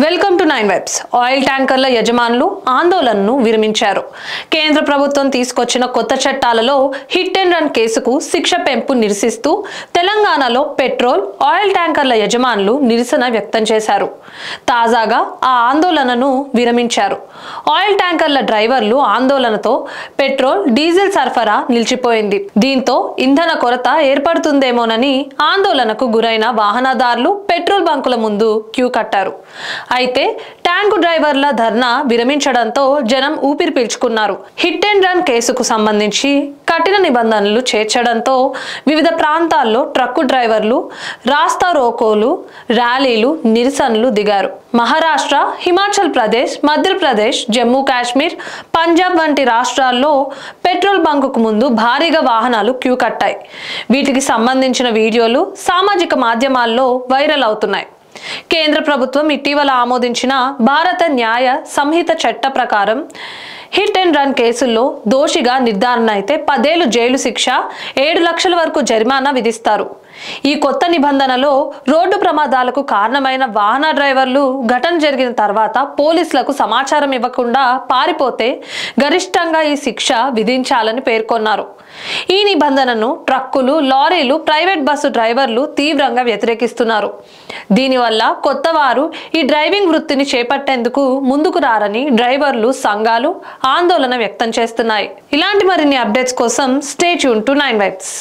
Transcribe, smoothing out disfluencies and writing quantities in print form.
Welcome to 9 vibes. Oil ట్యాంకర్ల యజమానులు ఆందోళనను విరమించారు. కేంద్ర ప్రభుత్వం తీసుకొచ్చిన కొత్త చట్టాలలో హిట్ అండ్ రన్ కేసుకు శిక్ష పెంపు నిరసిస్తూ తెలంగాణలో పెట్రోల్, ఆయిల్ ట్యాంకర్ల యజమానులు నిరసన వ్యక్తం చేశారు. తాజాగా ఆ ఆందోళనను విరమించారు. ఆయిల్ ట్యాంకర్ల డ్రైవర్లు ఆందోళనతో పెట్రోల్, డీజిల్ సరఫరా నిలిచిపోయింది. దీంతో ఇంధన కొరత ఏర్పడుతుందేమోనని ఆందోళనకు గురైన వాహనదారులు పెట్రోల్ బంకుల ముందు క్యూ కట్టారు. అయితే ట్యాంకు డ్రైవర్ల ధర్నా విరమించడంతో జనం ఊపిరి పీల్చుకున్నారు. హిట్ అండ్ రన్ కేసుకు సంబంధించి కఠిన నిబంధనలు చేర్చడంతో వివిధ ప్రాంతాల్లో ట్రక్కు డ్రైవర్లు రాస్తా రోకోలు, ర్యాలీలు, నిరసనలు దిగారు. మహారాష్ట్ర, హిమాచల్ ప్రదేశ్, మధ్యప్రదేశ్, జమ్మూ కాశ్మీర్, పంజాబ్ వంటి రాష్ట్రాల్లో పెట్రోల్ బంకుకు ముందు భారీగా వాహనాలు క్యూ కట్టాయి. వీటికి సంబంధించిన వీడియోలు సామాజిక మాధ్యమాల్లో వైరల్ అవుతున్నాయి. కేంద్ర ప్రభుత్వం ఇటీవల ఆమోదించిన భారత న్యాయ సంహిత చట్ట ప్రకారం హిట్ అండ్ రన్ కేసుల్లో దోషిగా నిర్ధారణ అయితే 10 ఏళ్లు జైలు శిక్ష, 7 లక్షల వరకు జరిమానా విధిస్తారు. ఈ కొత్త నిబంధనలో రోడ్డు ప్రమాదాలకు కారణమైన వాహన డ్రైవర్లు ఘటన జరిగిన తర్వాత పోలీసులకు సమాచారం ఇవ్వకుండా పారిపోతే గరిష్టంగా ఈ శిక్ష విధించాలని పేర్కొన్నారు. ఈ నిబంధనను ట్రక్కులు, లారీలు, ప్రైవేట్ బస్సు డ్రైవర్లు తీవ్రంగా వ్యతిరేకిస్తున్నారు. దీనివల్ల కొత్త వారు ఈ డ్రైవింగ్ వృత్తిని చేపట్టేందుకు ముందుకు రారని డ్రైవర్లు సంఘాలు ఆందోళన వ్యక్తం చేస్తున్నాయి. ఇలాంటి మరిన్ని అప్డేట్స్ కోసం స్టే ట్యూన్ టు 9 వైబ్స్.